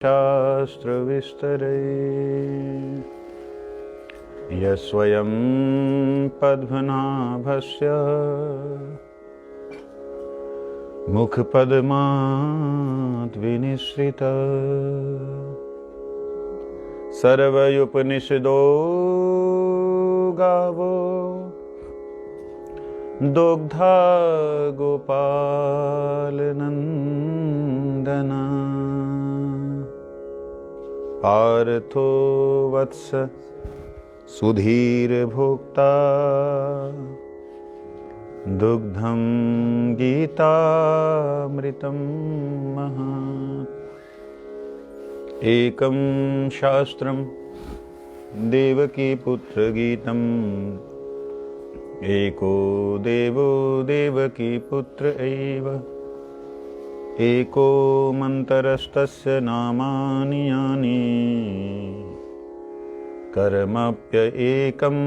शास्त्रविस्तरे यस्वयं पद्मनाभस्य मुखपद्मात् विनिसृत सर्वयुपनिषदो गावो दुग्धा गोपालनन्दना पार्थो वत्स सुधीर्भोक्ता दुग्धं गीतामृतं महत् एकं शास्त्रं देवकीपुत्रगीतम् एको देवो देवकीपुत्र एव एको मन्त्रस्तस्य नामानि यानि कर्मप्येकं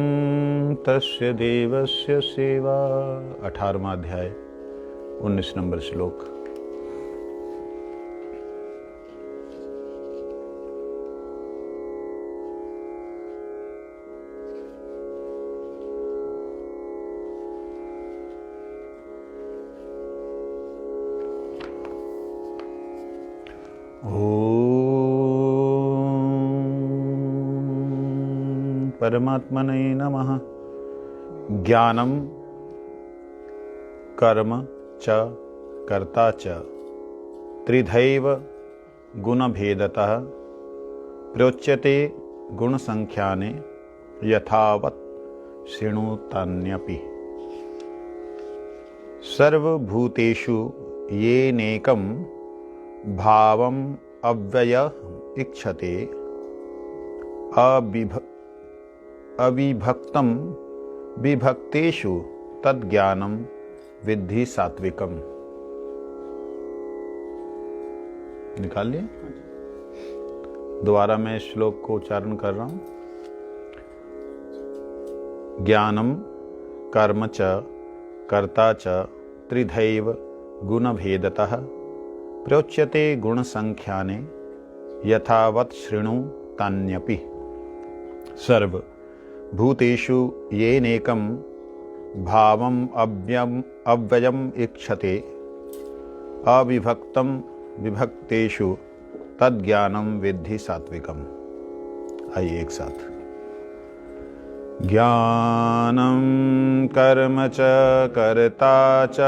तस्य देवस्य सेवा। 18वां अध्याय 19 नंबर श्लोक। परमात्मने नमः। ज्ञानम कर्म च कर्ता च त्रिधैव गुणभेदतः प्रोच्यते गुणसंख्याने यथावत् शृणुतान्यपि। सर्वभूतेषु येनेकं भावम् अव्ययः इक्षते अविभक्तं विभक्तेषु तद्ज्ञानं विद्धि सात्विकम। निकाल लिए? दोबारा मैं इस श्लोक को उच्चारण कर रहा हूं। ज्ञानम कर्म च कर्ता च त्रिधैव गुणभेदतः प्रोच्यते गुणसंख्याने यथावत् शृणु तान्यपि। सर्व भूतेषु येनेकं भावम् अव्ययम् इक्षते अविभक्तं विभक्तेषु तद्ज्ञानं विद्धि सात्विकम्। आइए एक साथ। ज्ञानं कर्म च कर्ता च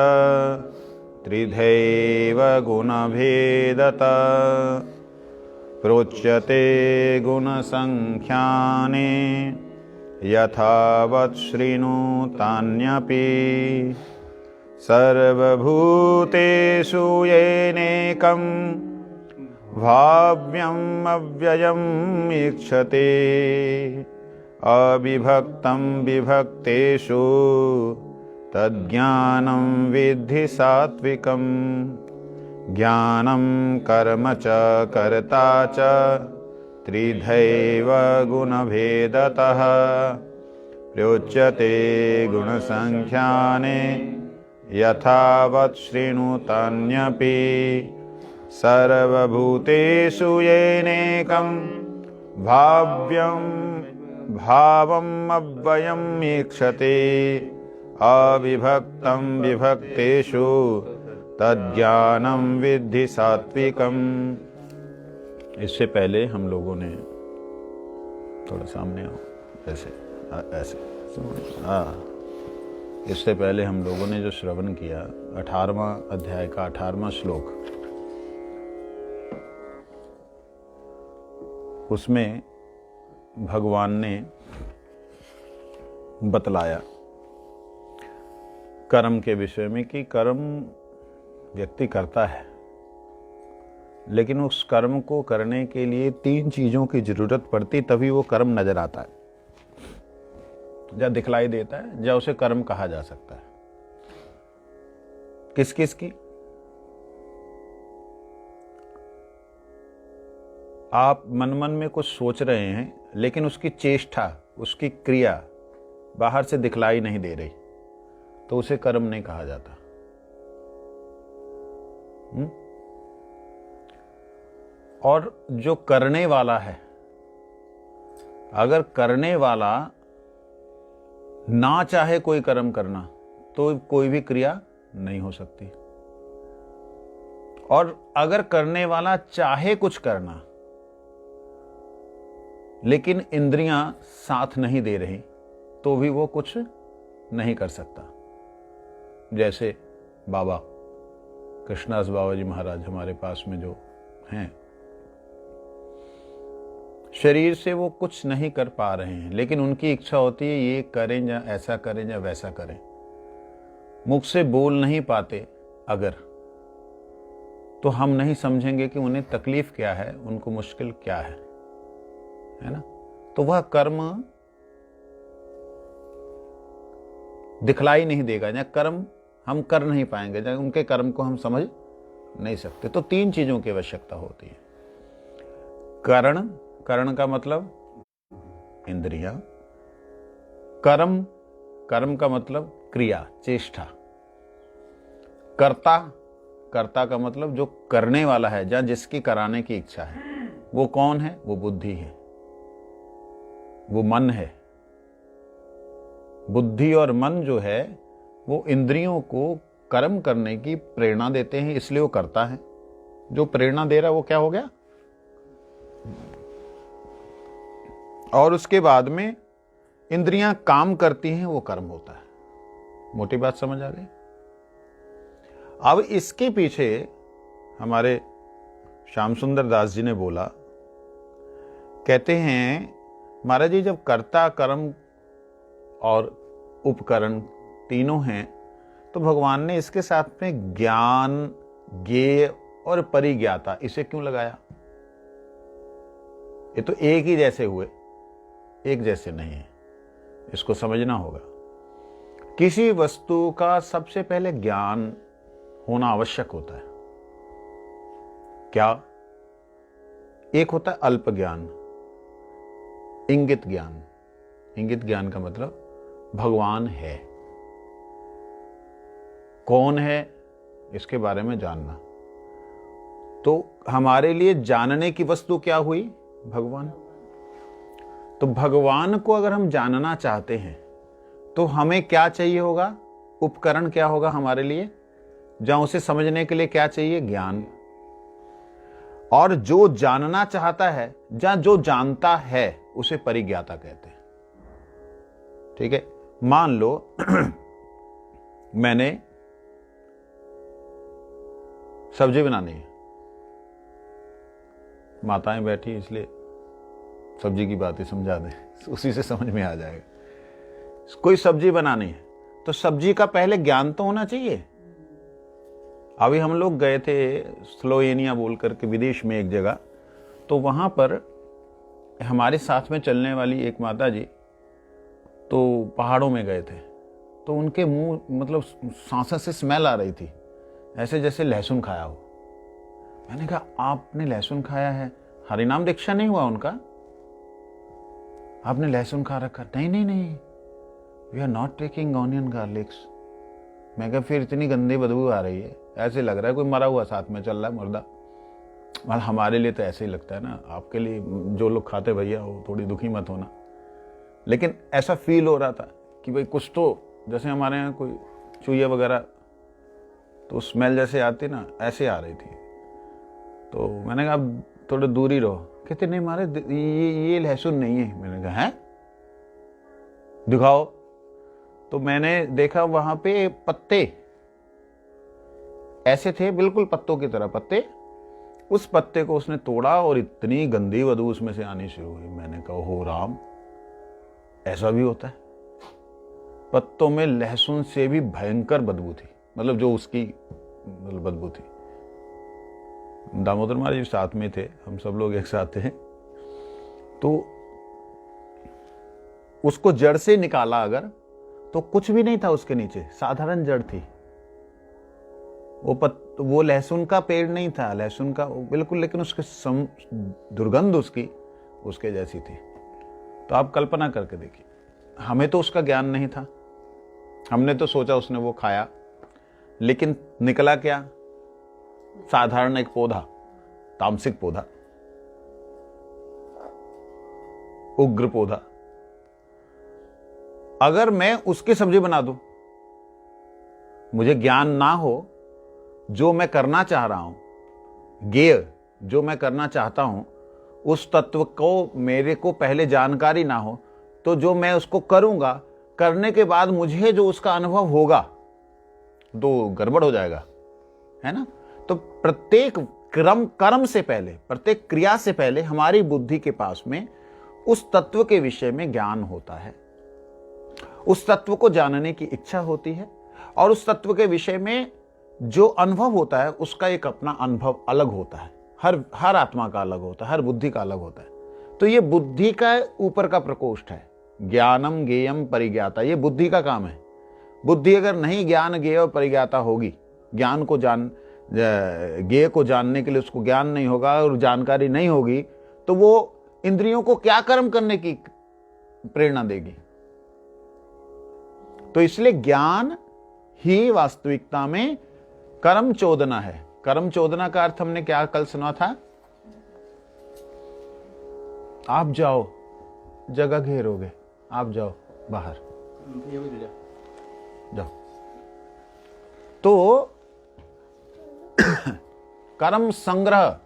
त्रिधैव गुणभेदतः प्रोच्यते गुणसंख्याने यथावत् शृणुतान्यपि। सर्वभूतेषु येनेकं भाव्यम् अव्ययम् इक्षते अविभक्तं विभक्तेषु तद्ज्ञानं विद्धि सात्विकम्। ज्ञानं कर्म च कर्ता च त्रिधैव गुणभेदतः प्रोच्यते गुणसंख्याने यथावत् शृणुतान्यपि। सर्वभूतेषु येनेकं भावम् अव्ययम् ईक्षते अविभक्तं विभक्तेषु तज्ज्ञानं विद्धि सात्विकम्। इससे पहले हम लोगों ने थोड़ा सामने आओ, ऐसे ऐसे इससे पहले हम लोगों ने जो श्रवण किया 18वां अध्याय का 18वां श्लोक, उसमें भगवान ने बतलाया कर्म के विषय में कि कर्म व्यक्ति करता है, लेकिन उस कर्म को करने के लिए 3 चीजों की जरूरत पड़ती, तभी वो कर्म नजर आता है, या दिखलाई देता है, या उसे कर्म कहा जा सकता है। किस किस की? आप मन मन में कुछ सोच रहे हैं, लेकिन उसकी चेष्टा, उसकी क्रिया बाहर से दिखलाई नहीं दे रही, तो उसे कर्म नहीं कहा जाता। और जो करने वाला है, अगर करने वाला ना चाहे कोई कर्म करना तो कोई भी क्रिया नहीं हो सकती, और अगर करने वाला चाहे कुछ करना लेकिन इंद्रियां साथ नहीं दे रही तो भी वो कुछ नहीं कर सकता। जैसे बाबा कृष्णदास बाबा जी महाराज हमारे पास में जो हैं, शरीर से वो कुछ नहीं कर पा रहे हैं, लेकिन उनकी इच्छा होती है ये करें या ऐसा करें या वैसा करें। मुख से बोल नहीं पाते अगर, तो हम नहीं समझेंगे कि उन्हें तकलीफ क्या है, उनको मुश्किल क्या है ना। तो वह कर्म दिखलाई नहीं देगा, या कर्म हम कर नहीं पाएंगे, या उनके कर्म को हम समझ नहीं सकते। तो तीन चीजों की आवश्यकता होती है। करण, करण का मतलब इंद्रियां। कर्म, कर्म का मतलब क्रिया, चेष्टा। कर्ता, कर्ता का मतलब जो करने वाला है, या जिसकी कराने की इच्छा है, वो कौन है? वो बुद्धि है, वो मन है। बुद्धि और मन जो है वो इंद्रियों को कर्म करने की प्रेरणा देते हैं, इसलिए वो करता है। जो प्रेरणा दे रहा है वो क्या हो गया? और उसके बाद में इंद्रियां काम करती हैं, वो कर्म होता है। मोटी बात समझ आ गई? अब इसके पीछे हमारे श्याम सुंदर दास जी ने बोला, कहते हैं महाराज जी जब कर्ता, कर्म और उपकरण तीनों हैं तो भगवान ने इसके साथ में ज्ञान, ज्ञेय और परिज्ञाता इसे क्यों लगाया? ये तो एक ही जैसे हुए, एक जैसे नहीं है, इसको समझना होगा। किसी वस्तु का सबसे पहले ज्ञान होना आवश्यक होता है। क्या? एक होता है अल्प ज्ञान, इंगित ज्ञान। इंगित ज्ञान का मतलब भगवान है, कौन है इसके बारे में जानना। तो हमारे लिए जानने की वस्तु क्या हुई? भगवान। तो भगवान को अगर हम जानना चाहते हैं तो हमें क्या चाहिए होगा? उपकरण क्या होगा हमारे लिए? जहां उसे समझने के लिए क्या चाहिए? ज्ञान। और जो जानना चाहता है, जहां जो जानता है, उसे परिज्ञाता कहते हैं। ठीक है, मान लो मैंने सब्जी बनानी है, माताएं बैठी इसलिए सब्जी की बातें समझा दें, उसी से समझ में आ जाएगा। कोई सब्जी बनानी है तो सब्जी का पहले ज्ञान तो होना चाहिए। अभी हम लोग गए थे स्लोवेनिया बोल करके विदेश में एक जगह, तो वहां पर हमारे साथ में चलने वाली एक माता जी तो पहाड़ों में गए थे, तो उनके मुंह मतलब सांस से स्मेल आ रही थी, ऐसे जैसे लहसुन खाया हो। मैंने कहा आपने लहसुन खाया है? हरिनाम दीक्षा नहीं हुआ उनका, आपने लहसुन खा रखा? नहीं नहीं नहीं, we are not taking onion garlics. मैं कहा फिर इतनी गंदी बदबू आ रही है, ऐसे लग रहा है कोई मरा हुआ साथ में चल रहा है, मुर्दा। मतलब हमारे लिए तो ऐसे ही लगता है ना, आपके लिए जो लोग खाते भैया वो थोड़ी दुखी मत होना। लेकिन ऐसा फील हो रहा था कि भाई कुछ तो, जैसे हमारे यहाँ कोई चूहे वगैरह तो स्मेल जैसे आती ना, ऐसे आ रही थी। तो मैंने कहा अब थोड़े दूर ही रहो। कहते नहीं मारे ये लहसुन नहीं है। मैंने कहा है, दिखाओ। तो मैंने देखा वहां पे पत्ते ऐसे थे, बिल्कुल पत्तों की तरह पत्ते। उस पत्ते को उसने तोड़ा और इतनी गंदी बदबू उसमें से आनी शुरू हुई। मैंने कहा हो राम, ऐसा भी होता है? पत्तों में लहसुन से भी भयंकर बदबू थी, मतलब जो उसकी मतलब बदबू थी। दामोदर महाराज जी साथ में थे, हम सब लोग एक साथ थे। तो उसको जड़ से निकाला अगर, तो कुछ भी नहीं था उसके नीचे, साधारण जड़ थी। वो लहसुन का पेड़ नहीं था, लहसुन का बिल्कुल, लेकिन उसके दुर्गंध उसके जैसी थी। तो आप कल्पना करके देखिए, हमें तो उसका ज्ञान नहीं था, हमने तो सोचा उसने वो खाया, लेकिन निकला क्या? साधारण एक पौधा, तामसिक पौधा, उग्र पौधा, अगर मैं उसकी सब्जी बना दूं, मुझे ज्ञान ना हो, जो मैं करना चाह रहा हूं, ज्ञेय जो मैं करना चाहता हूं, उस तत्व को मेरे को पहले जानकारी ना हो, तो जो मैं उसको करूंगा, करने के बाद मुझे जो उसका अनुभव होगा तो गड़बड़ हो जाएगा, है ना। तो प्रत्येक कर्म से पहले, प्रत्येक क्रिया से पहले हमारी बुद्धि के पास में उस तत्व के विषय में ज्ञान होता है, उस तत्व को जानने की इच्छा होती है, और उस तत्व के विषय में जो अनुभव होता है उसका एक अपना अनुभव अलग होता है। हर आत्मा का अलग होता है, हर बुद्धि का अलग होता है। तो ये बुद्धि का ऊपर का प्रकोष्ठ है। ज्ञानम ज्ञेयम परिज्ञाता, ये बुद्धि का काम है। बुद्धि अगर नहीं ज्ञान ज्ञेय और परिज्ञाता होगी, ज्ञान को ज्ञेय को जानने के लिए उसको ज्ञान नहीं होगा और जानकारी नहीं होगी, तो वो इंद्रियों को क्या कर्म करने की प्रेरणा देगी। तो इसलिए ज्ञान ही वास्तविकता में कर्म चोदना है। कर्म चोदना का अर्थ हमने क्या कल सुना था? आप जाओ, जगह घेरोगे, आप जाओ बाहर, जाओ। तो कर्म संग्रह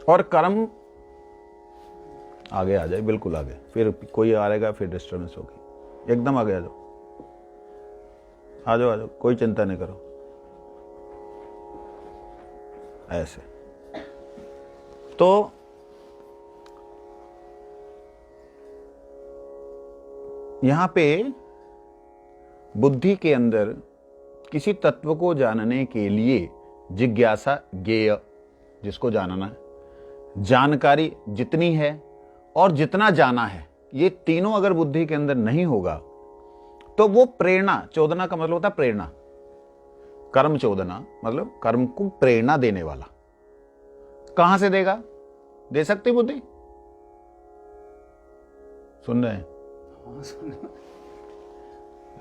और कर्म, आगे आ जाए, बिल्कुल आगे, फिर कोई आएगा, फिर डिस्टर्बेंस होगी। एकदम आगे आ जाओ, आ जाओ, आ जाओ, कोई चिंता नहीं करो। ऐसे तो यहां पे बुद्धि के अंदर किसी तत्व को जानने के लिए जिज्ञासा, ज्ञेय, जिसको जानना है, जानकारी जितनी है और जितना जाना है, ये तीनों अगर बुद्धि के अंदर नहीं होगा तो वो प्रेरणा, चोदना का मतलब होता है प्रेरणा। कर्म चोदना मतलब कर्म को प्रेरणा देने वाला। कहां से देगा? दे सकती बुद्धि? सुन रहे हैं?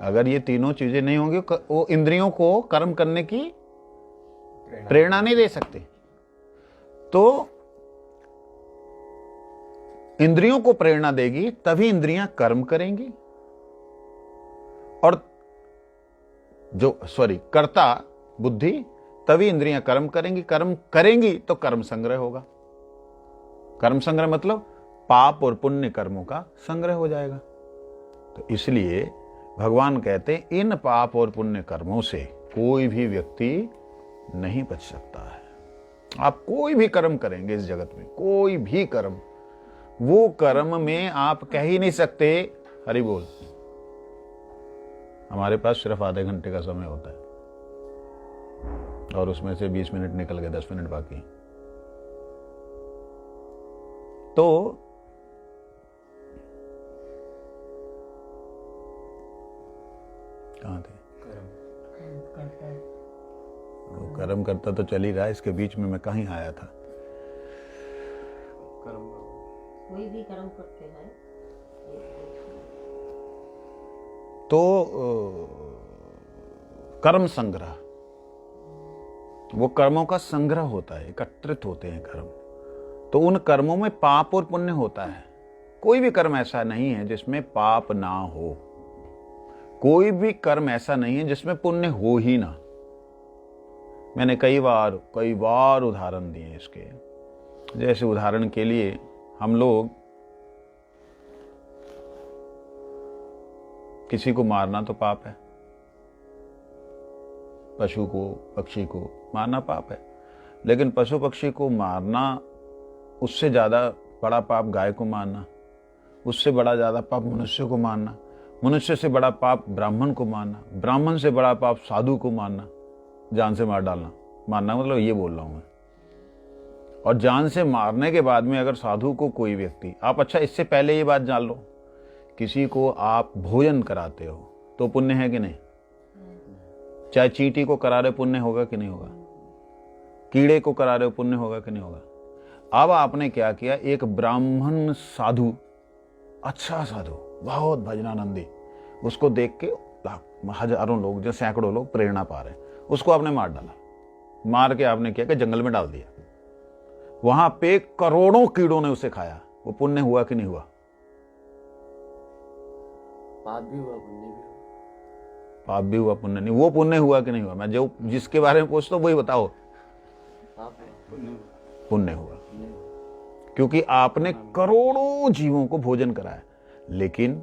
अगर ये तीनों चीजें नहीं होंगी, वो इंद्रियों को कर्म करने की प्रेरणा नहीं दे सकते। तो इंद्रियों को प्रेरणा देगी तभी इंद्रियां कर्म करेंगी, और कर्ता बुद्धि, तभी इंद्रियां कर्म करेंगी। कर्म करेंगी तो कर्म संग्रह होगा। कर्म संग्रह मतलब पाप और पुण्य कर्मों का संग्रह हो जाएगा। तो इसलिए भगवान कहते हैं, इन पाप और पुण्य कर्मों से कोई भी व्यक्ति नहीं बच सकता है। आप कोई भी कर्म करेंगे इस जगत में, कोई भी कर्म, वो कर्म में आप कह ही नहीं सकते हरि बोल। हमारे पास सिर्फ आधे घंटे का समय होता है और उसमें से 20 मिनट निकल गए, 10 मिनट बाकी। तो कहाँ थे? वो कर्म करता तो चल ही रहा है, इसके बीच में मैं कहीं आया था। कोई भी कर्म करते हैं तो कर्म संग्रह, वो कर्मों का संग्रह होता है, एकत्रित होते हैं कर्म। तो उन कर्मों में पाप और पुण्य होता है। कोई भी कर्म ऐसा नहीं है जिसमें पाप ना हो, कोई भी कर्म ऐसा नहीं है जिसमें पुण्य हो ही ना। मैंने कई बार उदाहरण दिए इसके। जैसे उदाहरण के लिए हम लोग किसी को मारना तो पाप है, पशु को, पक्षी को मारना पाप है। लेकिन पशु पक्षी को मारना, उससे ज्यादा बड़ा पाप गाय को मारना, उससे बड़ा ज्यादा पाप मनुष्य को मारना, मनुष्य से बड़ा पाप ब्राह्मण को मारना, ब्राह्मण से बड़ा पाप साधु को मारना, जान से मार डालना। मारना मतलब ये बोल रहा हूं मैं। और जान से मारने के बाद में अगर साधु को कोई व्यक्ति, आप अच्छा इससे पहले ये बात जान लो, किसी को आप भोजन कराते हो तो पुण्य है कि नहीं? चाहे चींटी को करा रहे पुण्य होगा कि नहीं होगा? कीड़े को करा रहे हो पुण्य होगा कि नहीं होगा? अब आपने क्या किया, एक ब्राह्मण साधु, अच्छा साधु, बहुत भजनानंदी, उसको देख के हजारों लोग, जो सैकड़ों लोग प्रेरणा पा रहे हैं, उसको आपने मार डाला। मार के आपने किया कि जंगल में डाल दिया। वहां पे करोड़ों कीड़ों ने उसे खाया, वो पुण्य हुआ कि नहीं हुआ? पाप भी हुआ पुण्य भी हुआ। पाप भी हुआ पुण्य नहीं, वो पुण्य हुआ कि नहीं हुआ? मैं जो जिसके बारे में पूछता हूँ वही बताओ। पाप हुआ पुण्य हुआ, पुण्य हुआ। क्योंकि आपने करोड़ों जीवों को भोजन कराया, लेकिन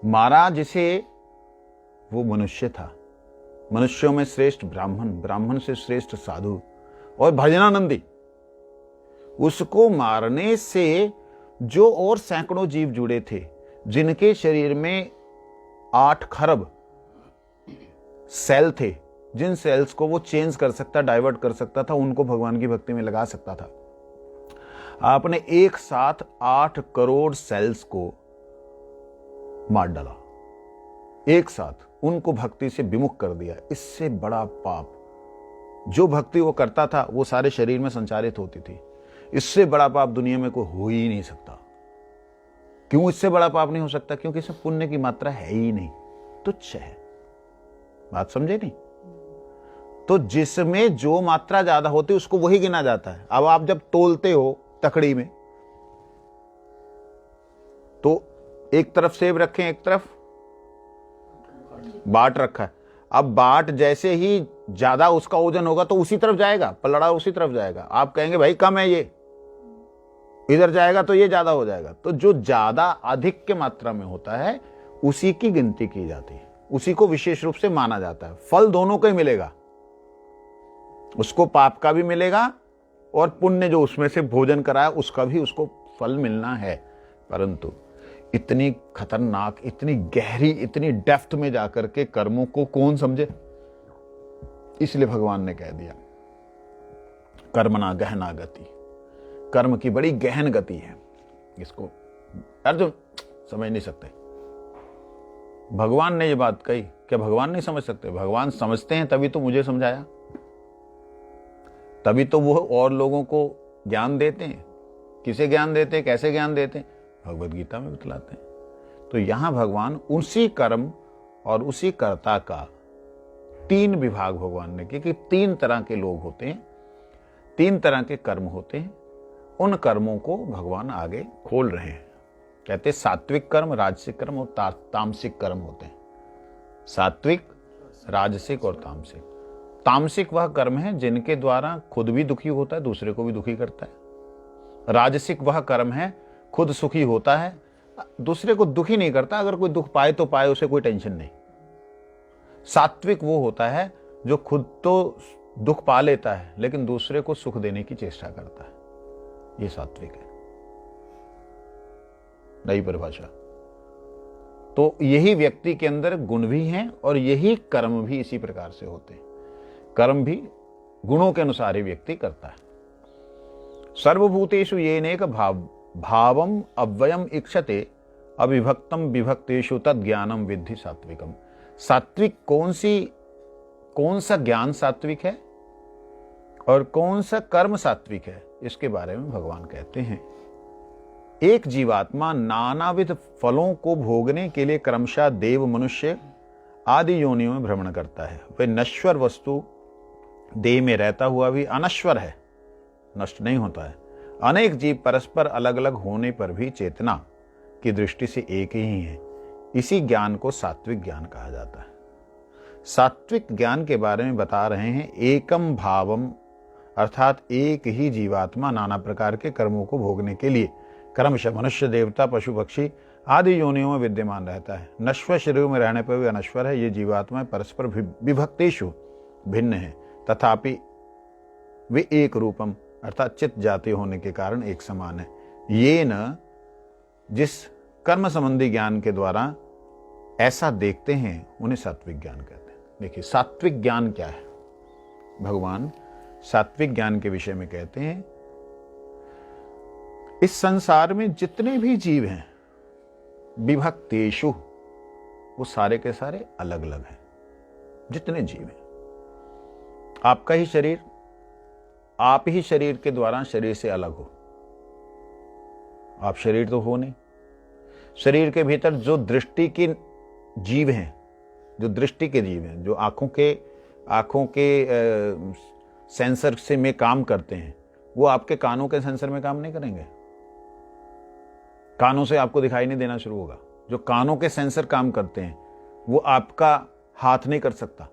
मारा जिसे वो मनुष्य था। मनुष्यों में श्रेष्ठ ब्राह्मण, ब्राह्मण से श्रेष्ठ साधु और भजनानंदी। उसको मारने से जो और सैकड़ों जीव जुड़े थे, जिनके शरीर में 8 खरब सेल थे, जिन सेल्स को वो चेंज कर सकता, डाइवर्ट कर सकता था, उनको भगवान की भक्ति में लगा सकता था। आपने एक साथ 8 करोड़ सेल्स को मार डाला, एक साथ उनको भक्ति से विमुख कर दिया। इससे बड़ा पाप, जो भक्ति वो करता था वो सारे शरीर में संचारित होती थी। इससे बड़ा पाप दुनिया में कोई हो ही नहीं सकता। क्यों इससे बड़ा पाप नहीं हो सकता? क्योंकि इसमें पुण्य की मात्रा है ही नहीं, तुच्छ है। बात समझे नहीं? तो जिसमें जो मात्रा ज्यादा होती है उसको वही गिना जाता है। अब आप जब तोलते हो तकड़ी में, तो एक तरफ सेब रखें, एक तरफ बाट रखा है। अब बाट जैसे ही ज्यादा उसका वजन होगा तो उसी तरफ जाएगा, पलड़ा उसी तरफ जाएगा। आप कहेंगे भाई कम है, ये इधर जाएगा तो ये ज्यादा हो जाएगा। तो जो ज्यादा अधिक के मात्रा में होता है उसी की गिनती की जाती है, उसी को विशेष रूप से माना जाता है। फल दोनों का ही मिलेगा, उसको पाप का भी मिलेगा और पुण्य जो उसमें से भोजन कराया उसका भी उसको फल मिलना है। परंतु इतनी खतरनाक, इतनी गहरी, इतनी डेप्थ में जाकर के कर्मों को कौन समझे? इसलिए भगवान ने कह दिया कर्मणा गहना गति। कर्म की बड़ी गहन गति है। इसको अर्जुन समझ नहीं सकते। भगवान ने ये बात कही, क्या भगवान नहीं समझ सकते? भगवान समझते हैं, तभी तो मुझे समझाया, तभी तो वो और लोगों को ज्ञान देते हैं। किसे ज्ञान देते हैं, कैसे ज्ञान देते हैं? भगवत गीता में बतलाते हैं। तो यहां भगवान उसी कर्म और उसी कर्ता का 3 विभाग भगवान ने किए कि 3 तरह के लोग होते हैं, 3 तरह के कर्म होते हैं। उन कर्मों को भगवान आगे खोल रहे हैं। कहते हैं सात्विक कर्म, राजसिक कर्म और तामसिक कर्म होते हैं। सात्विक, राजसिक और तामसिक। तामसिक वह कर्म है जिनके द्वारा खुद भी दुखी होता है, दूसरे को भी दुखी करता है। राजसिक वह कर्म है खुद सुखी होता है, दूसरे को दुखी नहीं करता। अगर कोई दुख पाए तो पाए, उसे कोई टेंशन नहीं। सात्विक वो होता है जो खुद तो दुख पा लेता है लेकिन दूसरे को सुख देने की चेष्टा करता है। ये सात्विक है, नई परिभाषा। तो यही व्यक्ति के अंदर गुण भी हैं और यही कर्म भी इसी प्रकार से होते हैं। कर्म भी गुणों के अनुसार ही व्यक्ति करता है। सर्वभूतेषु येनेक भावम अव्ययम इक्षते अविभक्तम विभक्तेषु तद ज्ञानम विद्धि सात्विकम। सात्विक कौन सा ज्ञान सात्विक है और कौन सा कर्म सात्विक है, इसके बारे में भगवान कहते हैं। एक जीवात्मा नानाविध फलों को भोगने के लिए क्रमशः देव, मनुष्य आदि योनियों में भ्रमण करता है। वह नश्वर वस्तु देह में रहता हुआ भी अनश्वर है, नष्ट नहीं होता है। अनेक जीव परस्पर अलग अलग होने पर भी चेतना की दृष्टि से एक ही है। इसी ज्ञान को सात्विक ज्ञान कहा जाता है। सात्विक ज्ञान के बारे में बता रहे हैं। एकम भावम अर्थात एक ही जीवात्मा नाना प्रकार के कर्मों को भोगने के लिए क्रमशः मनुष्य, देवता, पशु, पक्षी आदि योनियों में विद्यमान रहता है। नश्वर शरीर में रहने पर भी अनश्वर है। ये जीवात्माएं परस्पर विभक्तेषु भिन्न है, तथापि वे एक रूपम अर्थात चित्त जाति होने के कारण एक समान है। ये न जिस कर्म संबंधी ज्ञान के द्वारा ऐसा देखते हैं उन्हें सात्विक ज्ञान कहते हैं। देखिए सात्विक ज्ञान क्या है? भगवान सात्विक ज्ञान के विषय में कहते हैं इस संसार में जितने भी जीव हैं विभक्तेषु, वो सारे के सारे अलग अलग हैं। जितने जीव हैं, आपका ही शरीर, आप ही शरीर के द्वारा शरीर से अलग हो। आप शरीर तो हो नहीं। शरीर के भीतर जो दृष्टि के जीव हैं, जो दृष्टि के जीव हैं, जो आंखों के सेंसर से में काम करते हैं, वो आपके कानों के सेंसर में काम नहीं करेंगे। कानों से आपको दिखाई नहीं देना शुरू होगा। जो कानों के सेंसर काम करते हैं वो आपका हाथ नहीं कर सकता।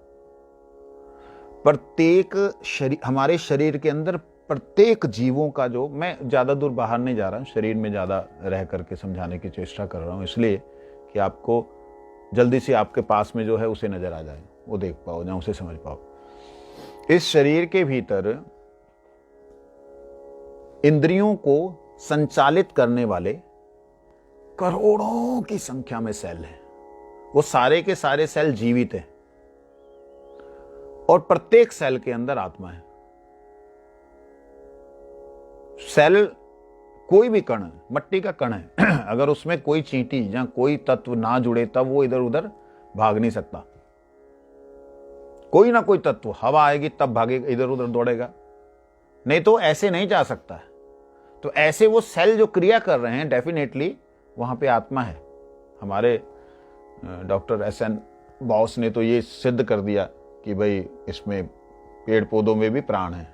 प्रत्येक शरीर, हमारे शरीर के अंदर प्रत्येक जीवों का जो, मैं ज्यादा दूर बाहर नहीं जा रहा हूं, शरीर में ज्यादा रह करके समझाने की चेष्टा कर रहा हूं, इसलिए कि आपको जल्दी से आपके पास में जो है उसे नजर आ जाए, वो देख पाओ या उसे समझ पाओ। इस शरीर के भीतर इंद्रियों को संचालित करने वाले करोड़ों की संख्या में सेल हैं। वो सारे के सारे सेल जीवित हैं और प्रत्येक सेल के अंदर आत्मा है। सेल कोई भी कण, मट्टी का कण है, अगर उसमें कोई चींटी या कोई तत्व ना जुड़े तब वो इधर उधर भाग नहीं सकता। कोई ना कोई तत्व, हवा आएगी तब भागेगा, इधर उधर दौड़ेगा, नहीं तो ऐसे नहीं जा सकता है। तो ऐसे वो सेल जो क्रिया कर रहे हैं, डेफिनेटली वहां पे आत्मा है। हमारे डॉक्टर एस.एन. बॉस ने तो ये सिद्ध कर दिया कि भाई इसमें पेड़ पौधों में भी प्राण है,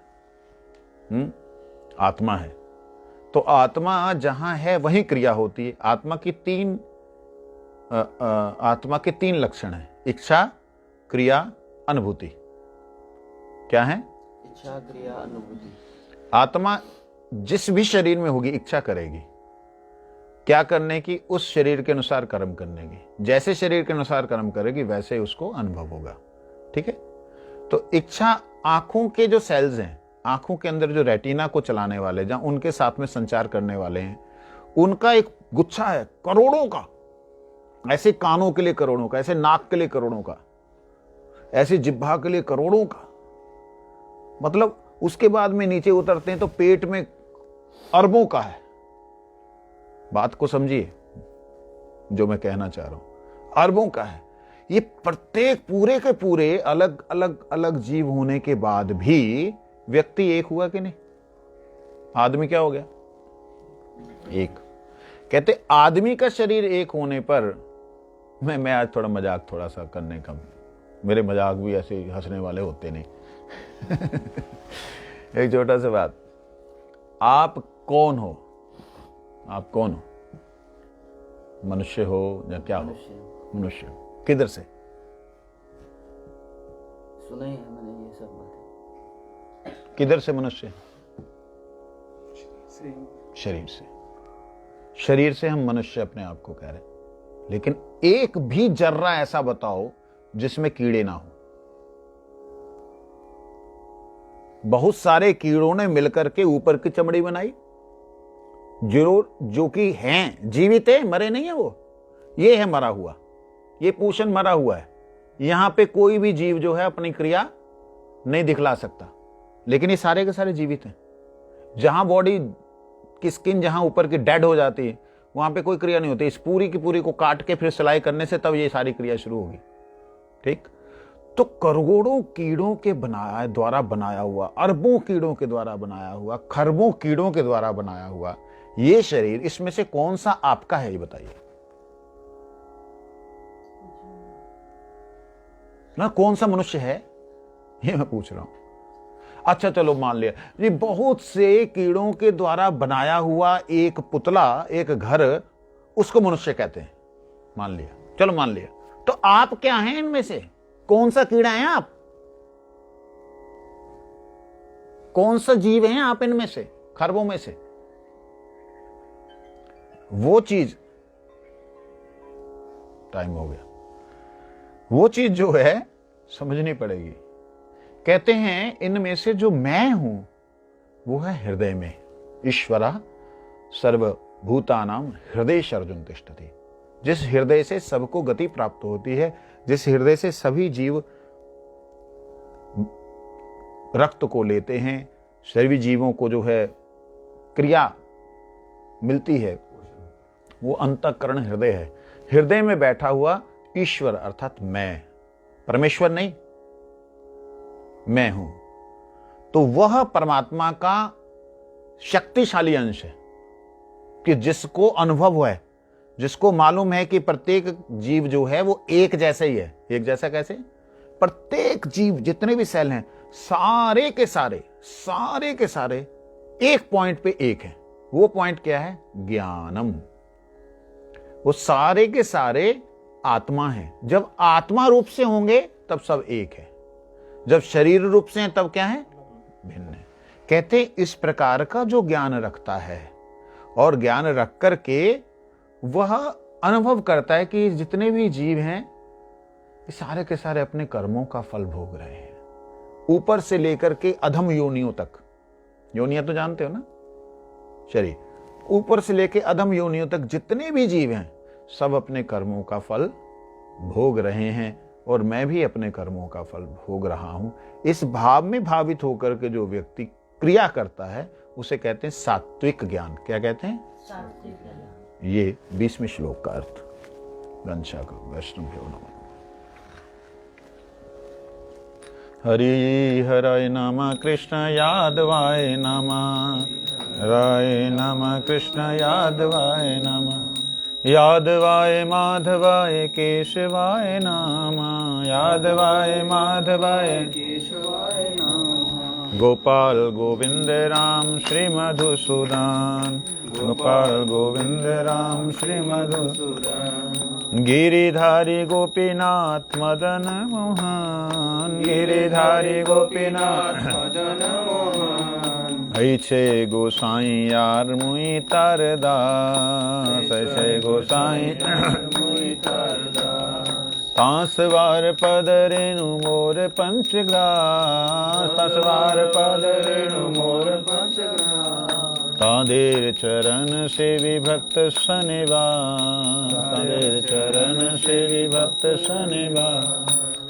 आत्मा है। तो आत्मा जहां है वहीं क्रिया होती है। आत्मा के तीन लक्षण हैं, इच्छा, क्रिया, अनुभूति। क्या है? इच्छा, क्रिया, अनुभूति। आत्मा जिस भी शरीर में होगी इच्छा करेगी क्या करने की? उस शरीर के अनुसार कर्म करने की। जैसे शरीर के अनुसार कर्म करेगी वैसे उसको अनुभव होगा। ठीक है? तो इच्छा, आंखों के जो सेल्स हैं, आंखों के अंदर जो रेटिना को चलाने वाले, जहां उनके साथ में संचार करने वाले हैं, उनका एक गुच्छा है करोड़ों का। ऐसे कानों के लिए करोड़ों का, ऐसे नाक के लिए करोड़ों का, ऐसे जिह्वा के लिए करोड़ों का। मतलब उसके बाद में नीचे उतरते हैं तो पेट में अरबों का है। बात को समझिए जो मैं कहना चाह रहा हूं, अरबों का है। ये प्रत्येक पूरे के पूरे अलग अलग अलग जीव होने के बाद भी व्यक्ति एक हुआ कि नहीं? आदमी क्या हो गया? एक। कहते आदमी का शरीर एक होने पर, मैं आज थोड़ा मजाक थोड़ा सा करने का, मेरे मजाक भी ऐसे हंसने वाले होते नहीं। एक छोटा सा बात, आप कौन हो? आप कौन हो? मनुष्य हो या क्या हो? मनुष्य। किधर से? सुना ही है मैंने ये सब बातें। किधर से मनुष्य? शरीर से। शरीर से हम मनुष्य अपने आप को कह रहे हैं, लेकिन एक भी जर्रा ऐसा बताओ जिसमें कीड़े ना हो। बहुत सारे कीड़ों ने मिलकर के ऊपर की चमड़ी बनाई, जो कि हैं, जीवित है, मरे नहीं है वो। ये है मरा हुआ, ये पोषण मरा हुआ है। यहां पे कोई भी जीव जो है अपनी क्रिया नहीं दिखला सकता, लेकिन ये सारे के सारे जीवित हैं। जहां बॉडी की स्किन जहां ऊपर की डेड हो जाती है वहां पे कोई क्रिया नहीं होती। इस पूरी की पूरी को काट के फिर सिलाई करने से तब ये सारी क्रिया शुरू होगी। ठीक? तो करोड़ों कीड़ों के द्वारा बनाया हुआ, अरबों कीड़ों के द्वारा बनाया हुआ, खरबों कीड़ों के द्वारा बनाया हुआ ये शरीर, इसमें से कौन सा आपका है ये बताइए ना। कौन सा मनुष्य है ये मैं पूछ रहा हूं। अच्छा चलो मान लिया ये बहुत से कीड़ों के द्वारा बनाया हुआ एक पुतला, एक घर, उसको मनुष्य कहते हैं। मान लिया, चलो मान लिया। तो आप क्या हैं इनमें से? कौन सा कीड़ा है आप? कौन सा जीव है आप इनमें से, खरबों में से? वो चीज, टाइम हो गया, वो चीज जो है समझनी पड़ेगी। कहते हैं इनमें से जो मैं हूं वो है हृदय में। ईश्वरा सर्वभूतानां हृदय अर्जुन तिष्ठति। जिस हृदय से सबको गति प्राप्त होती है, जिस हृदय से सभी जीव रक्त को लेते हैं, सभी जीवों को जो है क्रिया मिलती है, वो अंतःकरण हृदय है। हृदय में बैठा हुआ ईश्वर अर्थात मैं, परमेश्वर नहीं, मैं हूं। तो वह परमात्मा का शक्तिशाली अंश है कि जिसको अनुभव है, जिसको मालूम है कि प्रत्येक जीव जो है वो एक जैसा ही है। एक जैसा कैसे? प्रत्येक जीव, जितने भी सेल हैं, सारे के सारे एक पॉइंट पे एक है। वो पॉइंट क्या है? ज्ञानम। वो सारे के सारे आत्मा हैं। जब आत्मा रूप से होंगे तब सब एक है, जब शरीर रूप से हैं तब क्या है, भिन्न है। कहते इस प्रकार का जो ज्ञान रखता है और ज्ञान रख करके वह अनुभव करता है कि जितने भी जीव हैं ये सारे के सारे अपने कर्मों का फल भोग रहे हैं, ऊपर से लेकर के अधम योनियों तक। योनियां तो जानते हो ना, शरीर, ऊपर से लेकर अधम योनियों तक जितने भी जीव हैं सब अपने कर्मों का फल भोग रहे हैं और मैं भी अपने कर्मों का फल भोग रहा हूं। इस भाव में भावित होकर के जो व्यक्ति क्रिया करता है उसे कहते हैं सात्विक ज्ञान। क्या कहते हैं? सात्विक ज्ञान। ये 20वें श्लोक का अर्थ। वैष्णव नमः। हरि हराय नमः, कृष्ण यादवाय नमः, राय नमः, कृष्ण यादवाय नमः, यादवाय माधवाय केशवाय नमः, यादवाय माधवाय केशवाय नमः, गोपाल गोविंद राम श्री मधुसूदन, गोपाल गोविंद राम श्री मधुसूदन, गिरिधारी गोपीनाथ मदन मोहन, गिरिधारी गोपीनाथ मदन मोहन, ऐसे गोसाई यार मुई तारदास, ऐसे गोसाई मुई तारदास, तांसवार पद रेणु मोर पंचग्रास, तांसवार पद रेणु मोर पंचग्रास, तादेर चरण से विभक्त शनिवास, तादेर चरण से विभक्त शनिवास,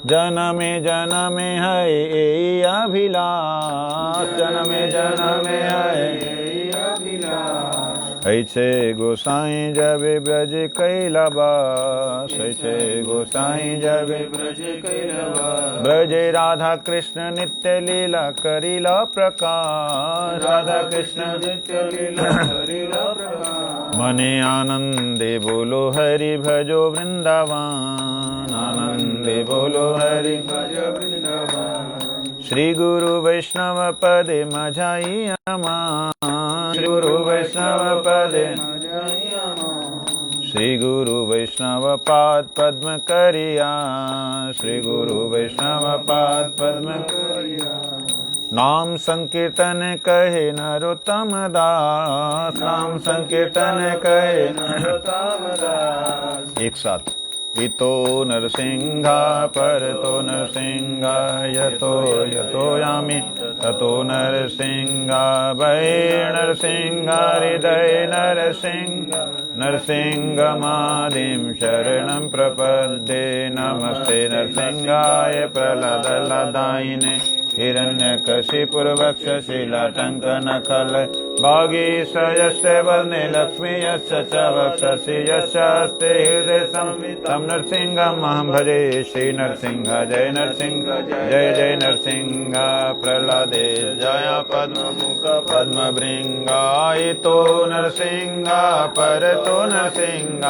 जनमे जनमे है ए अभिलाष, जनमे जनमे है ए अभिलाष, ऐसे गोसाई जब ब्रज कैलावास, ऐसे गोसाई जब ब्रज कैलावास, ब्रज राधा कृष्ण नित्य लीला करीला प्रकाश, राधा कृष्ण नित्य लीला करीला प्रकाश, मने आनंदे बोलो हरि भजो वृंदावन, आनंदे बोलो हरि भजो वृंदावन, श्री गुरु वैष्णव पदे मझाई अमान, श्री गुरु वैष्णव पदे मझाई अमान, श्री गुरु वैष्णव पाद पद्म करिया, श्री गुरु वैष्णव पाद पद्म करिया, नाम संकीर्तन कहे नरोत्तम दास, नाम संकीर्तन कहे नरोत्तम दास। एक साथ, इतो नरसिंहा परतो नरसिंहा, यतो यतो यामि ततो नरसिंहा, वै नरसिंहा हृदय नरसिंह, नरसिंहमादिं शरणं प्रपद्ये, नमस्ते नरसिंहाय प्रह्लादलादायिने, हिरण्यकशिपुर्वक्ष शिलाटङ्कनखल, भागीशयस्य वदने लक्ष्मी यस्य च वक्षसि, यस्यास्ते हृदये संवितं नरसिंहमहं भजे। श्री नरसिंह जय नरसिंह, जय जय नरसिंह, प्रह्लादे जय पद्ममुख पद्मभृङ्गायितो नरसिंह परतो नरसिंह,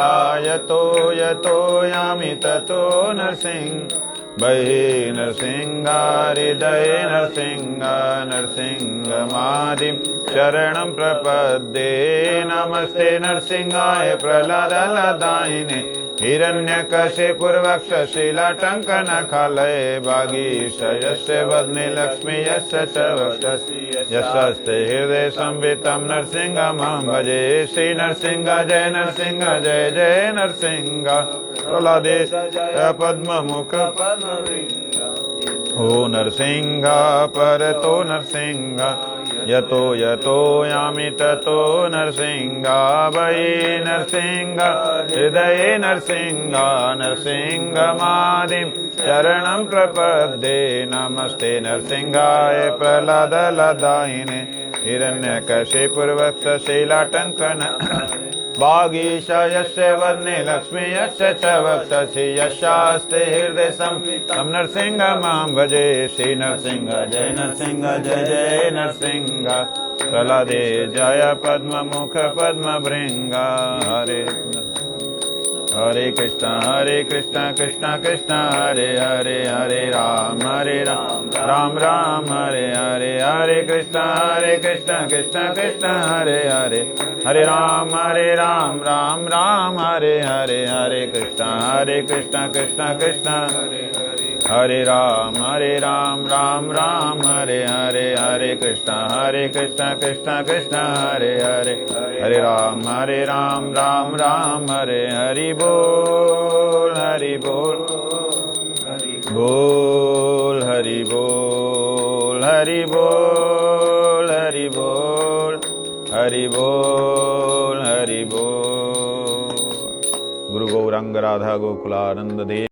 यतो यतो यामि ततो नरसिंह, वै नरसिंह हृदय नरसिंह, नरसिंहमादिं शरणं प्रपद्ये, नमस्ते नरसिंहाय प्रह्लादलादायिने, हिरण्यकशिपुर्वक्ष शिलाटङ्कनखलये, भागीशयस्य वदने लक्ष्मी यस्य च वक्षसि, यस्यास्ते हृदये संवितं नरसिंहमहं भजे। श्री नरसिंह जय नरसिंह, जय जय नरसिंह, प्रह्लादे पद्ममुख ओ नरसिंह परतो नरसिंह, यतो यतो यामि ततो नरसिंह, वै नरसिंह हृदये नरसिंह, नरसिंहमादिं शरणं प्रपद्ये, नमस्ते नरसिंहाय प्रह्लादलादायिने, हिरण्यकशिपुर्वक्ष शिलाटङ्कन, भागीशयस्य वदने लक्ष्मी यस्य च वक्षसि, यस्यास्ते हृदये संवितं नरसिंहमहं भजे। श्री नरसिंह जय नरसिंह, जय जय नरसिंह, प्रह्लादे जय पद्ममुख पद्मभृङ्ग, हरे हरे कृष्णा कृष्णा कृष्णा हरे हरे, हरे राम राम राम हरे हरे, हरे कृष्णा कृष्णा कृष्णा हरे हरे, हरे राम राम राम हरे हरे, हरे कृष्णा कृष्णा कृष्णा हरे राम राम राम हरे हरे, हरे कृष्णा कृष्णा कृष्णा हरे हरे, हरे राम राम राम हरे, हरि बोल हरि बोल बोल हरि बोल हरि बोल हरि बोल हरि बोल हरि बोल। गुरु गौरांग राधा गोकुलानंद देव।